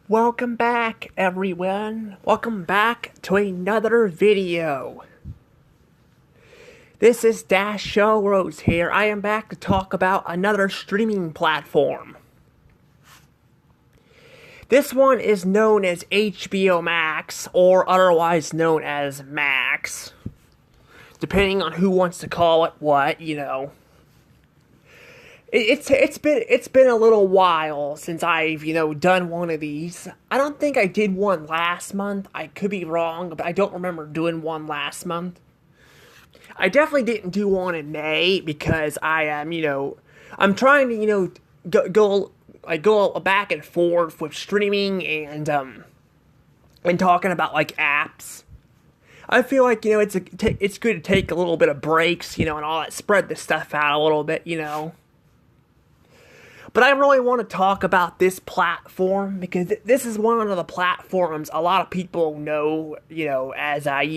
Welcome back, everyone. Welcome back to another video. This is Dash Show Rose here. I am back to talk about another streaming platform. This one is known as HBO Max, or otherwise known as Max. Depending on who wants to call it what, you know. It's been a little while since I've, done one of these. I don't think I did one last month. I could be wrong, but I don't remember doing one last month. I definitely didn't do one in May because I am, I'm trying to, go back and forth with streaming and talking about like apps. I feel like, it's good to take a little bit of breaks, and all that, spread the stuff out a little bit, But I really want to talk about this platform because this is one of the platforms a lot of people know, as there's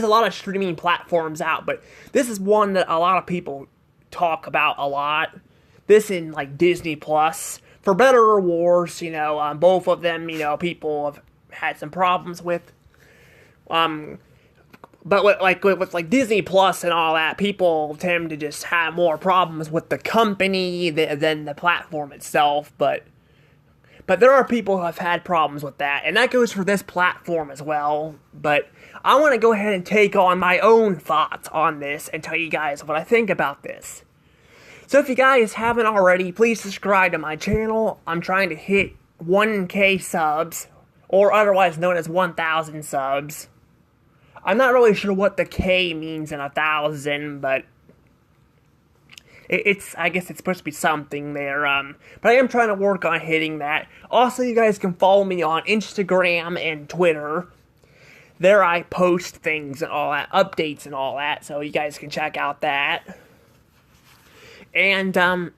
a lot of streaming platforms out, but this is one that a lot of people talk about a lot. This and like Disney Plus, for better or worse, both of them, people have had some problems with. But with Disney Plus and all that, people tend to just have more problems with the company than the platform itself. But there are people who have had problems with that, and that goes for this platform as well. But I want to go ahead and take on my own thoughts on this and tell you guys what I think about this. So if you guys haven't already, please subscribe to my channel. I'm trying to hit 1K subs, or otherwise known as 1,000 subs. I'm not really sure what the K means in 1,000, but I guess it's supposed to be something there. But I am trying to work on hitting that. Also, you guys can follow me on Instagram and Twitter. There I post things and all that, updates and all that, so you guys can check out that. And down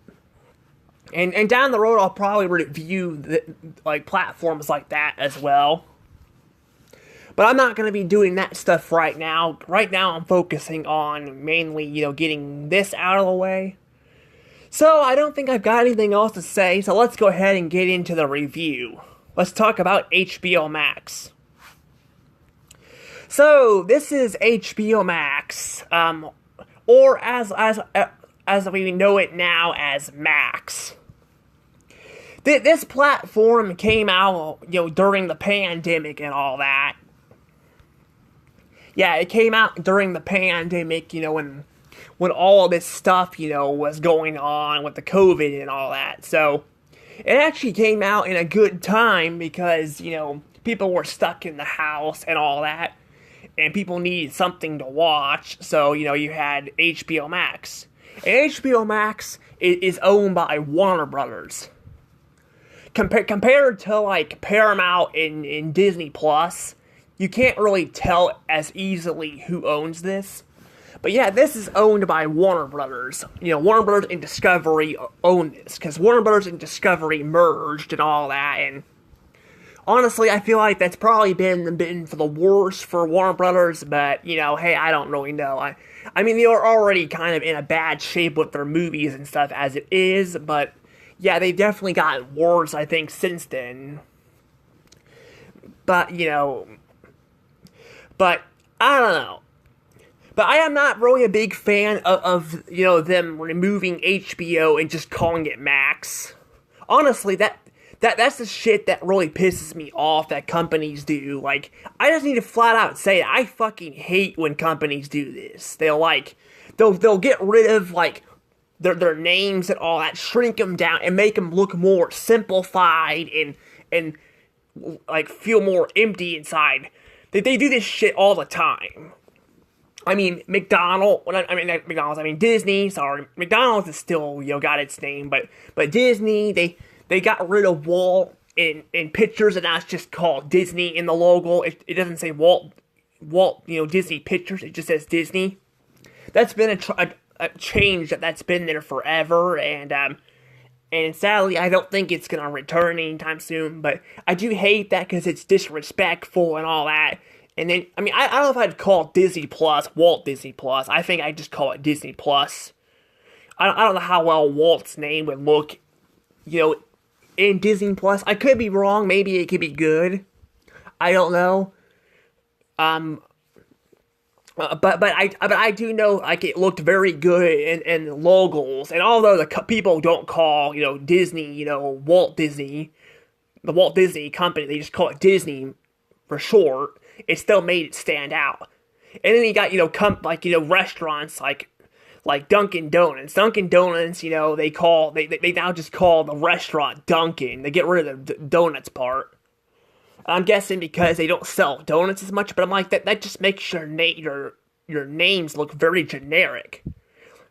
the road, I'll probably review platforms like that as well. But I'm not going to be doing that stuff right now. Right now, I'm focusing on mainly, getting this out of the way. So, I don't think I've got anything else to say, so let's go ahead and get into the review. Let's talk about HBO Max. So, this is HBO Max, or as we know it now as Max. This platform came out, during the pandemic and all that. Yeah, it came out during the pandemic, when all of this stuff, was going on with the COVID and all that. So, it actually came out in a good time because, people were stuck in the house and all that. And people needed something to watch. So, you had HBO Max. And HBO Max is owned by Warner Brothers. Compared to, like, Paramount and Disney Plus, you can't really tell as easily who owns this. But yeah, this is owned by Warner Brothers. Warner Brothers and Discovery own this. Because Warner Brothers and Discovery merged and all that. And honestly, I feel like that's probably been for the worse for Warner Brothers. But, hey, I don't really know. I mean, they are already kind of in a bad shape with their movies and stuff as it is. But yeah, they've definitely gotten worse, I think, since then. But, But, I don't know. But I am not really a big fan of them removing HBO and just calling it Max. Honestly, that's the shit that really pisses me off that companies do. Like, I just need to flat out say it. I fucking hate when companies do this. They'll get rid of, their names and all that, shrink them down, and make them look more simplified and feel more empty inside. They do this shit all the time. I mean, Disney, sorry. McDonald's is still, got its name, but Disney, they got rid of Walt in Pictures, and now it's just called Disney in the logo. It doesn't say Walt, Disney Pictures, it just says Disney. That's been a change that's been there forever, and sadly, I don't think it's going to return anytime soon, but I do hate that because it's disrespectful and all that. And then, I don't know if I'd call it Disney Plus, Walt Disney Plus. I think I'd just call it Disney Plus. I don't know how well Walt's name would look, in Disney Plus. I could be wrong. Maybe it could be good. I don't know. But I do know like it looked very good in logos, and although the people don't call Disney the Walt Disney Company, they just call it Disney for short. It still made it stand out. And then you got restaurants like Dunkin' Donuts. Dunkin' Donuts, they now just call the restaurant Dunkin'. They get rid of the donuts part. I'm guessing because they don't sell donuts as much, but I'm like that just makes your names look very generic.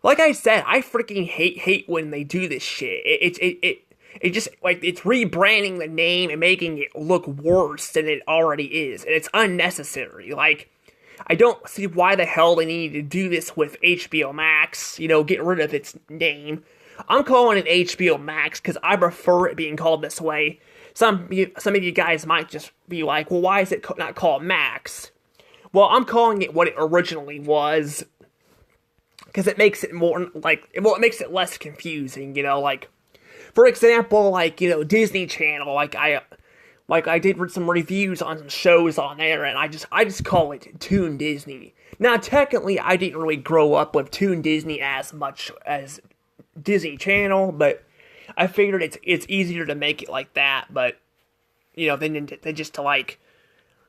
Like I said, I freaking hate when they do this shit. It just like it's rebranding the name and making it look worse than it already is, and it's unnecessary. Like, I don't see why the hell they need to do this with HBO Max, get rid of its name. I'm calling it HBO Max because I prefer it being called this way. Some of you guys might just be like, well, why is it not called Max? Well, I'm calling it what it originally was because it makes it more, it makes it less confusing, for example, Disney Channel, I did some reviews on some shows on there, and I just call it Toon Disney. Now, technically, I didn't really grow up with Toon Disney as much as Disney Channel, but I figured it's easier to make it like that, but, than just to,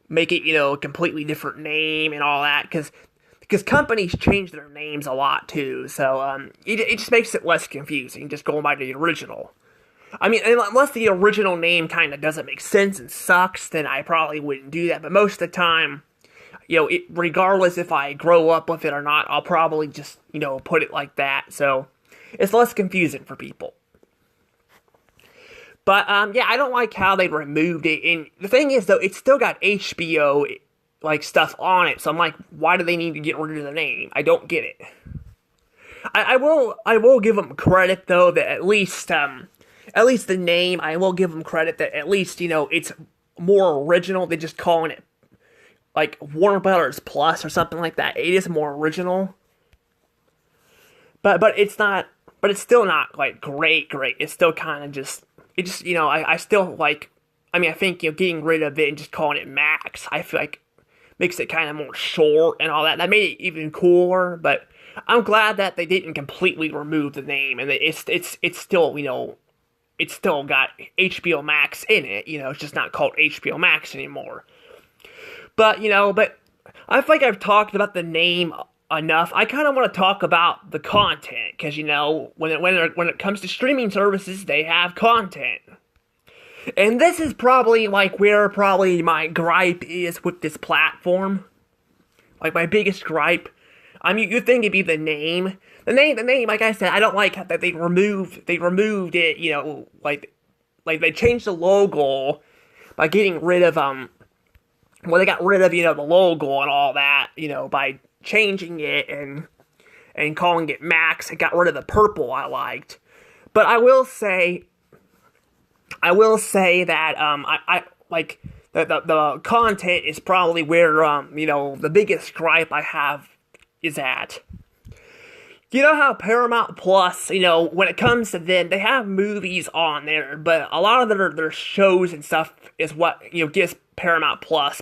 make it, a completely different name and all that, because companies change their names a lot, too, so, it just makes it less confusing, just going by the original. I mean, unless the original name kind of doesn't make sense and sucks, then I probably wouldn't do that. But most of the time, regardless if I grow up with it or not, I'll probably just, put it like that. So, it's less confusing for people. But, yeah, I don't like how they removed it. And the thing is, though, it's still got HBO, stuff on it. So I'm like, why do they need to get rid of the name? I don't get it. I will give them credit, though, that at least the name, I will give them credit that at least, it's more original than just calling it, Warner Brothers Plus or something like that. It is more original. But it's still not, great. It's still kind of just, I still, I think, getting rid of it and just calling it Max, I feel like makes it kind of more short and all that. That made it even cooler, but I'm glad that they didn't completely remove the name, and it's still, it's still got HBO Max in it, it's just not called HBO Max anymore. But I feel like I've talked about the name enough. I kind of want to talk about the content, because, when it comes to streaming services, they have content. And this is probably, where probably my gripe is with this platform. My biggest gripe. I mean, you'd think it'd be the name. The name, like I said, I don't like that they removed it, they changed the logo by getting rid of, they got rid of, the logo and all that, by changing it and calling it Max. It got rid of the purple I liked. But I will say that, the content is probably where, the biggest gripe I have is at. You know how Paramount Plus, when it comes to them, they have movies on there, but a lot of their shows and stuff is what, gives Paramount Plus.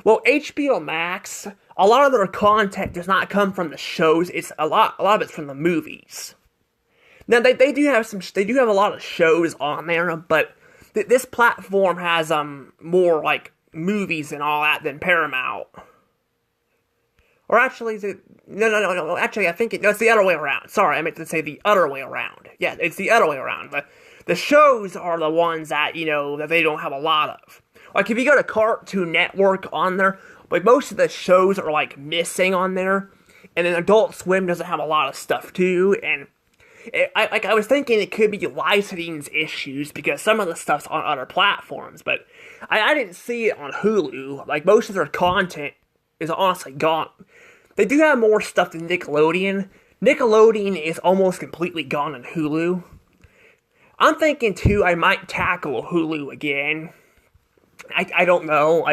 Well, HBO Max, a lot of their content does not come from the shows, it's a lot of it's from the movies. Now, they do have a lot of shows on there, but this platform has, more, movies and all that than Paramount. Or actually, no. Actually, I think it's the other way around. Sorry, I meant to say the other way around. Yeah, it's the other way around. The shows are the ones that, that they don't have a lot of. If you go to Cartoon Network on there, most of the shows are, missing on there. And then Adult Swim doesn't have a lot of stuff, too. And I was thinking it could be licensing issues because some of the stuff's on other platforms. But I didn't see it on Hulu. Most of their content is honestly gone. They do have more stuff than Nickelodeon. Nickelodeon is almost completely gone on Hulu. I'm thinking, too, I might tackle Hulu again. I don't know,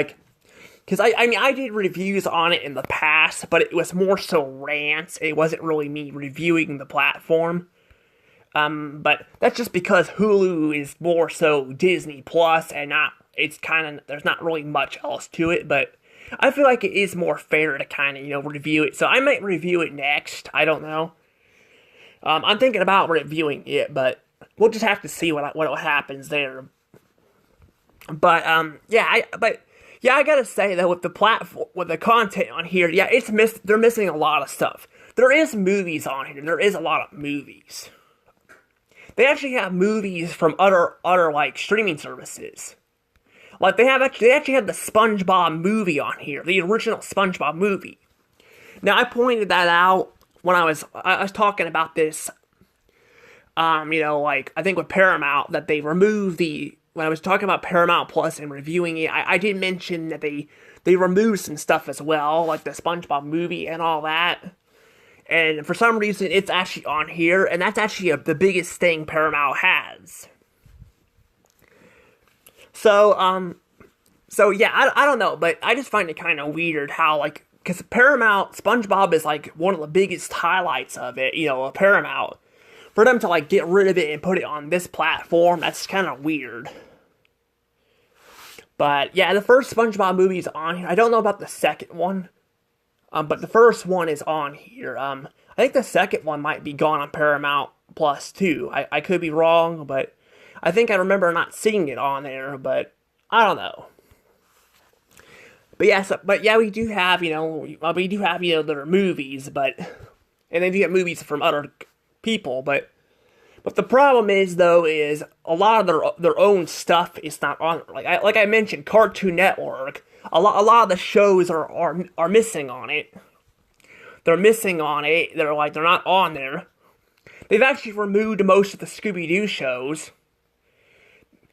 because I did reviews on it in the past, but it was more so rants. It wasn't really me reviewing the platform. But that's just because Hulu is more so Disney Plus and not, it's kind of, there's not really much else to it, but I feel like it is more fair to kind of, review it. So I might review it next. I don't know. I'm thinking about reviewing it, but we'll just have to see what happens there. But, I gotta say though, with the platform, with the content on here, yeah, they're missing a lot of stuff. There is movies on here. There is a lot of movies. They actually have movies from other like streaming services. Like they actually had the SpongeBob movie on here, the original SpongeBob movie. Now I pointed that out when I was talking about this. Like I think with Paramount that they removed when I was talking about Paramount Plus and reviewing it, I did mention that they removed some stuff as well, like the SpongeBob movie and all that. And for some reason, it's actually on here, and that's actually the biggest thing Paramount has. So yeah, I don't know, but I just find it kind of weird how, like, because Paramount, SpongeBob is, like, one of the biggest highlights of it, Paramount. For them to, like, get rid of it and put it on this platform, that's kind of weird. But, yeah, the first SpongeBob movie is on here. I don't know about the second one. But the first one is on here. I think the second one might be gone on Paramount Plus too. I could be wrong, but I think I remember not seeing it on there, but I don't know. But yeah, we do have, their movies, and they do get movies from other people, but the problem is a lot of their own stuff is not on. Like I mentioned, Cartoon Network. A lot of the shows are missing on it. They're missing on it. They're not on there. They've actually removed most of the Scooby-Doo shows.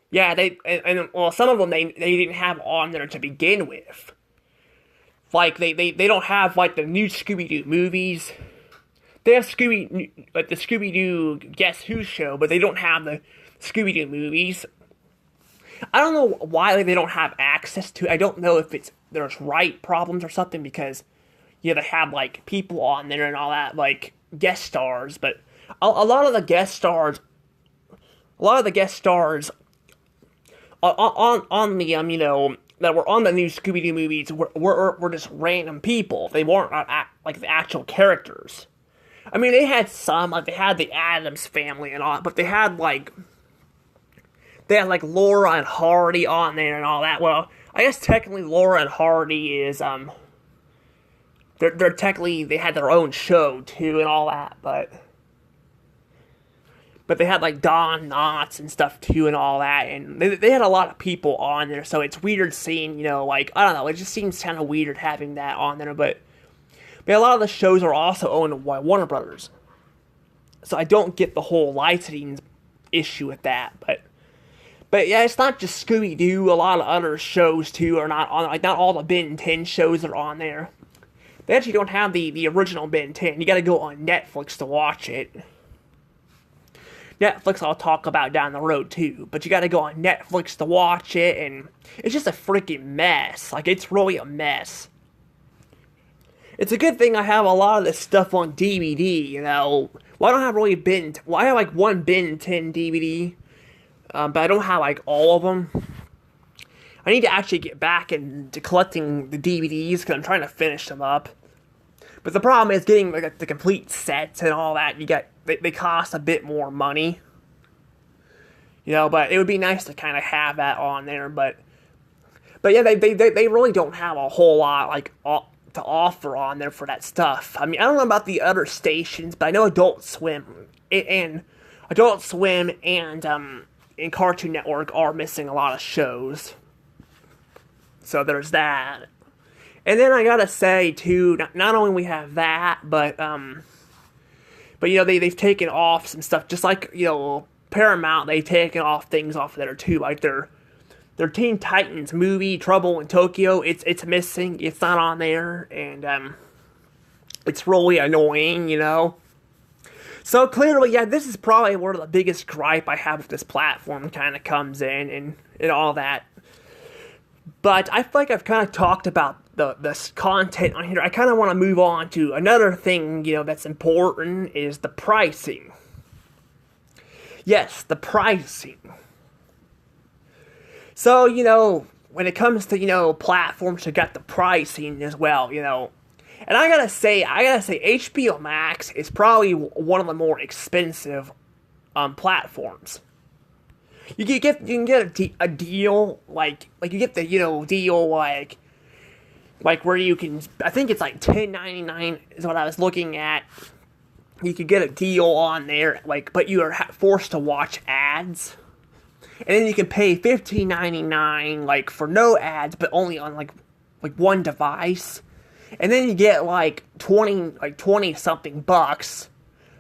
Yeah, some of them they didn't have on there to begin with. Like they don't have like the new Scooby-Doo movies. They have the Scooby-Doo Guess Who show, but they don't have the Scooby-Doo movies. I don't know why they don't have access to it. I don't know if there's right problems or something, because they have like people on there and all that, like guest stars, but a lot of the guest stars on the that were on the new Scooby-Doo movies were just random people. They weren't like the actual characters. I mean, they had some, like they had the Addams Family and all, but they had like Laura and Hardy on there and all that. Well, I guess technically Laura and Hardy is they're technically, they had their own show too and all that, but they had like Don Knotts and stuff too and all that, and they had a lot of people on there, so it's weird seeing, I don't know, it just seems kind of weird having that on there, but a lot of the shows are also owned by Warner Brothers, so I don't get the whole licensing issue with that, But yeah, it's not just Scooby-Doo. A lot of other shows too are not on. Like not all the Ben 10 shows are on there. They actually don't have the original Ben 10. You got to go on Netflix to watch it. Netflix I'll talk about down the road too, but you got to go on Netflix to watch it, and it's just a freaking mess. Like it's really a mess. It's a good thing I have a lot of this stuff on DVD. Well, I don't have really Well, I have like one Ben 10 DVD. But I don't have, like, all of them. I need to actually get back into collecting the DVDs, because I'm trying to finish them up. But the problem is getting, like, the complete sets and all that. They cost a bit more money. But it would be nice to kind of have that on there. But yeah, they really don't have a whole lot, like, to offer on there for that stuff. I mean, I don't know about the other stations, but I know Adult Swim and Cartoon Network are missing a lot of shows. So there's that. And then I gotta say too, not only we have that, but they've taken off some stuff, just like Paramount. They've taken off things off there too, like their Teen Titans movie Trouble in Tokyo. It's missing. It's not on there, and it's really annoying, So clearly, yeah, this is probably where the biggest gripe I have with this platform kind of comes in and all that. But I feel like I've kind of talked about this content on here. I kind of want to move on to another thing, that's important, is the pricing. Yes, the pricing. So, when it comes to, platforms that got the pricing as well, And I gotta say, HBO Max is probably one of the more expensive platforms. You can get a deal like you get the deal like where you can, I think it's like $10.99 is what I was looking at. You could get a deal on there, but you are forced to watch ads. And then you can pay $15.99 for no ads, but only on like one device. And then you get 20 something bucks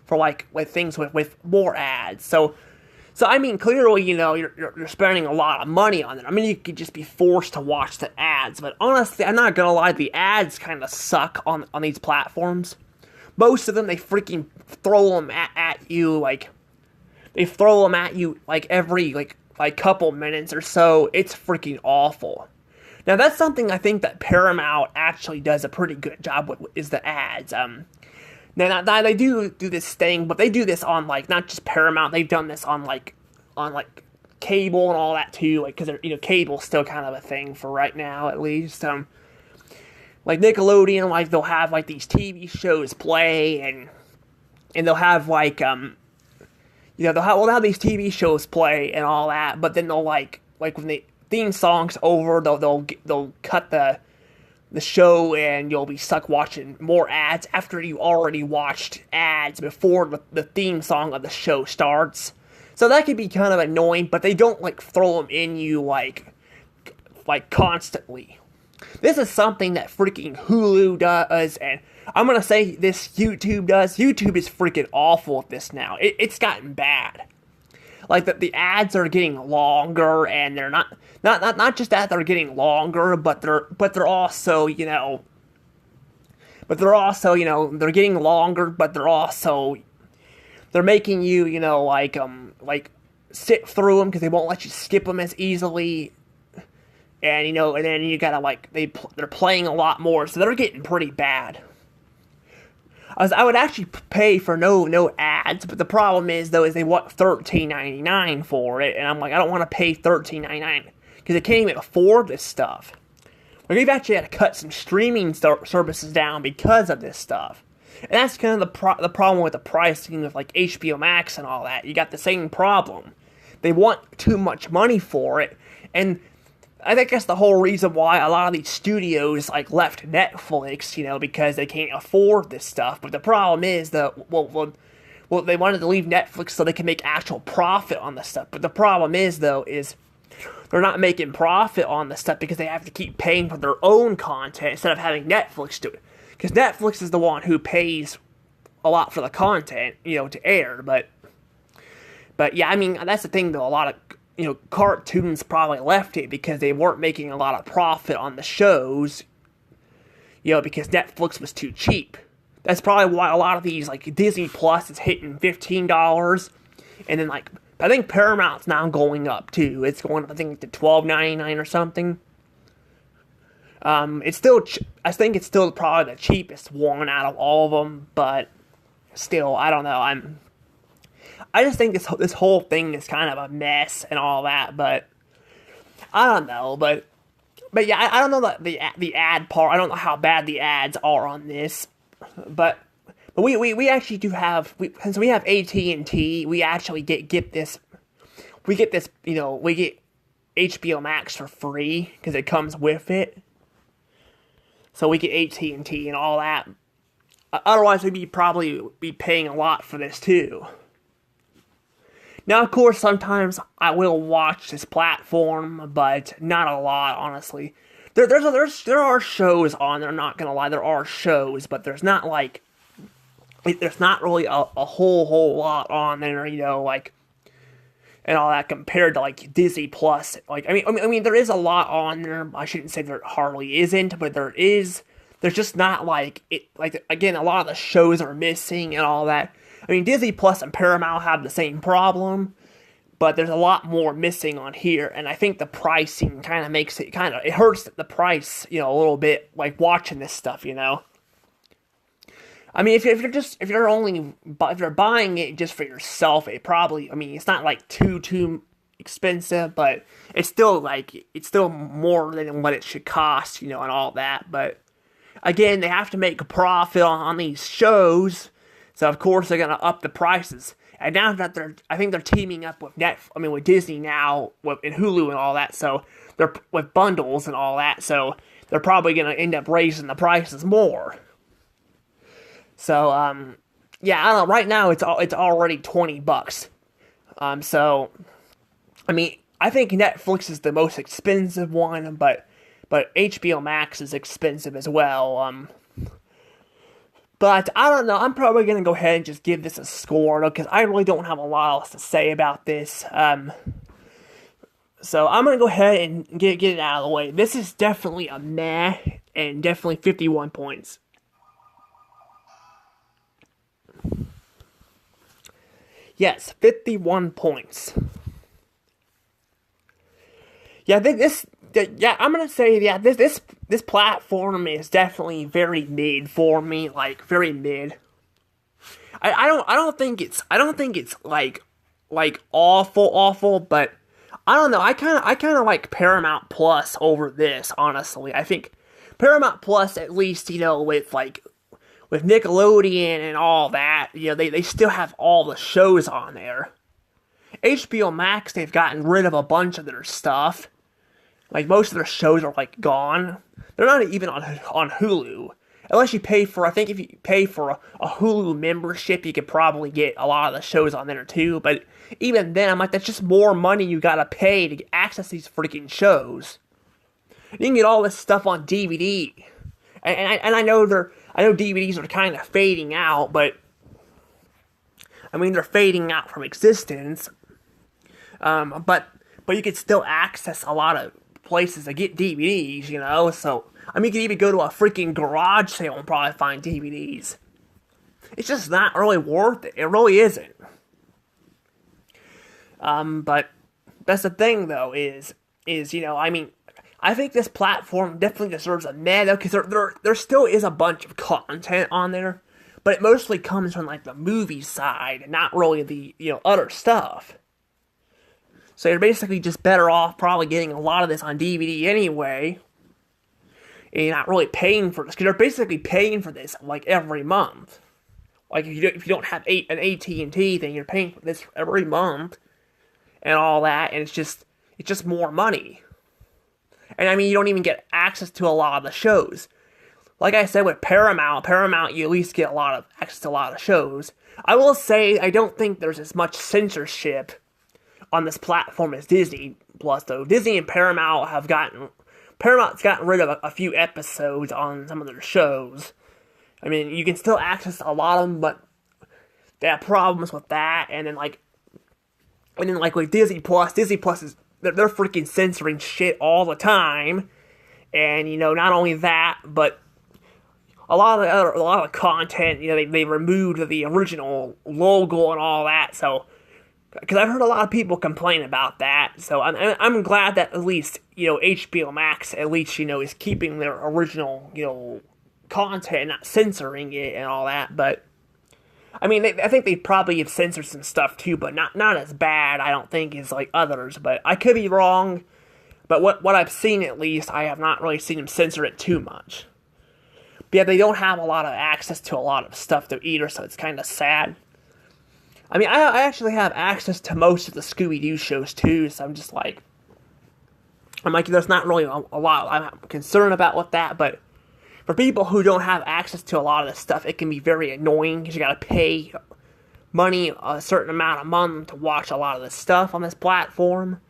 for with things with more ads. So I mean, clearly, you're spending a lot of money on it. I mean, you could just be forced to watch the ads. But honestly, I'm not gonna lie, the ads kind of suck on these platforms. Most of them, they freaking throw them at you, they throw them at you, every, couple minutes or so. It's freaking awful. Now, that's something I think that Paramount actually does a pretty good job with, is the ads. Now they do this thing, but they do this on, not just Paramount, they've done this on cable and all that too, because cable's still kind of a thing for right now, at least. Nickelodeon, they'll have, these TV shows play, and they'll have, they'll have these TV shows play and all that, but then they'll, when the theme song's over, they'll cut the show, and you'll be stuck watching more ads after you already watched ads before the theme song of the show starts. So that can be kind of annoying, but they don't, throw them in you, constantly. This is something that freaking Hulu does, and I'm gonna say this YouTube does. YouTube is freaking awful at this now. It's gotten bad. The ads are getting longer, and they're not just that they're getting longer, but they're also they're getting longer, but they're making you sit through them because they won't let you skip them as easily. And, and then you gotta, they're playing a lot more, so they're getting pretty bad. I would actually pay for no ads, but the problem is, though, is they want $13.99 for it, and I'm I don't want to pay $13.99, because I can't even afford this stuff. We've actually had to cut some streaming services down because of this stuff. And that's kind of the problem with the pricing of, HBO Max and all that. You got the same problem. They want too much money for it, and I think that's the whole reason why a lot of these studios left Netflix, because they can't afford this stuff. But the problem is that they wanted to leave Netflix so they can make actual profit on the stuff. But the problem is they're not making profit on the stuff because they have to keep paying for their own content instead of having Netflix do it. Because Netflix is the one who pays a lot for the content, to air. But yeah, I mean, that's the thing though. A lot of cartoons probably left it because they weren't making a lot of profit on the shows, because Netflix was too cheap. That's probably why a lot of these, Disney Plus is hitting $15, and then, I think Paramount's now going up, too. It's going up, I think, to $12.99 or something. It's still, I think it's still probably the cheapest one out of all of them, but still, I don't know, I just think this whole thing is kind of a mess and all that, but I don't know, but yeah, I don't know the ad part. I don't know how bad the ads are on this, but we actually do have, since we have AT&T, we actually get this, we get HBO Max for free because it comes with it, so we get AT&T and all that. Otherwise, we'd probably be paying a lot for this too. Now, of course, sometimes I will watch this platform, but not a lot, honestly. There are shows on there, I'm not gonna lie, there are shows, but there's not, there's not really a whole lot on there, and all that compared to, Disney Plus. I mean, there is a lot on there. I shouldn't say there hardly isn't, but there is. There's just not, again, a lot of the shows are missing and all that. I mean, Disney Plus and Paramount have the same problem, but there's a lot more missing on here, and I think the pricing kind of makes it, it hurts the price, a little bit, watching this stuff, I mean, if you're buying it just for yourself, it probably, I mean, it's not like too expensive, but it's still more than what it should cost, and all that. But again, they have to make a profit on these shows, so of course they're gonna up the prices. And now that I think they're teaming up with with Disney now, and Hulu and all that, so they're with bundles and all that, so they're probably gonna end up raising the prices more. So, yeah, I don't know. Right now, it's already $20. So, I mean, I think Netflix is the most expensive one, but HBO Max is expensive as well. But I don't know. I'm probably gonna go ahead and just give this a score, because I really don't have a lot else to say about this. So I'm gonna go ahead and get it out of the way. This is definitely a meh, and definitely 51 points. Yes, 51 points. Yeah, I'm gonna say, yeah, this platform is definitely very mid for me, like very mid. I don't think it's like awful, but I don't know. I kind of like Paramount Plus over this, honestly. I think Paramount Plus, at least, with Nickelodeon and all that, they still have all the shows on there. HBO Max, they've gotten rid of a bunch of their stuff. Like, most of their shows are, gone. They're not even on Hulu. Unless you pay for, I think if you pay for a Hulu membership, you could probably get a lot of the shows on there too. But even then, I'm like, that's just more money you gotta pay to access these freaking shows. You can get all this stuff on DVD. And I know DVDs are kind of fading out, but I mean, they're fading out from existence. But you could still access a lot of places to get DVDs, so, I mean, you could even go to a freaking garage sale and probably find DVDs. It's just not really worth it. It really isn't. But that's the thing, though, is, I mean, I think this platform definitely deserves a meh, though, because there still is a bunch of content on there, but it mostly comes from, the movie side, and not really the, other stuff. So you're basically just better off probably getting a lot of this on DVD anyway, and you're not really paying for this, because you're basically paying for this, every month. Like, if you don't have an AT&T, then you're paying for this every month, and all that, and it's just more money. And I mean, you don't even get access to a lot of the shows. Like I said, with Paramount, you at least get access to a lot of shows. I will say, I don't think there's as much censorship on this platform as Disney Plus, though. Disney and Paramount's gotten rid of a few episodes on some of their shows. I mean, you can still access a lot of them, but they have problems with that. And then with Disney Plus is they're freaking censoring shit all the time. And not only that, but a lot of content, they removed the original logo and all that. So, because I've heard a lot of people complain about that, so I'm glad that at least HBO Max at least is keeping their original content, not censoring it and all that. But I mean, I think they probably have censored some stuff too, but not as bad, I don't think, as others. But I could be wrong. But what I've seen, at least, I have not really seen them censor it too much. But yeah, they don't have a lot of access to a lot of stuff to either, so it's kind of sad. I mean, I actually have access to most of the Scooby-Doo shows too, so I'm like, there's not really a lot I'm concerned about with that, but for people who don't have access to a lot of this stuff, it can be very annoying, because you gotta pay money, a certain amount a month, to watch a lot of this stuff on this platform.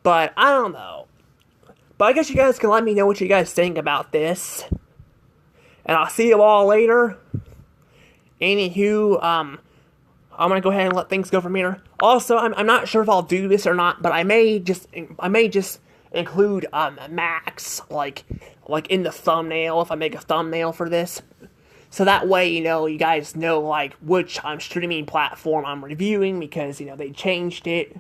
But, I don't know. But I guess you guys can let me know what you guys think about this. And I'll see you all later. Anywho, I'm gonna go ahead and let things go from here. Also, I'm not sure if I'll do this or not, but I may just include Max in the thumbnail if I make a thumbnail for this, so that way you guys know which streaming platform I'm reviewing, because they changed it.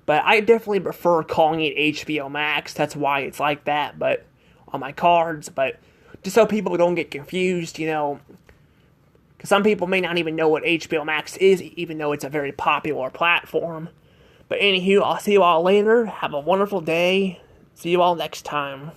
But I definitely prefer calling it HBO Max. That's why it's like that. But on my cards, but just so people don't get confused, Because some people may not even know what HBO Max is, even though it's a very popular platform. But anywho, I'll see you all later. Have a wonderful day. See you all next time.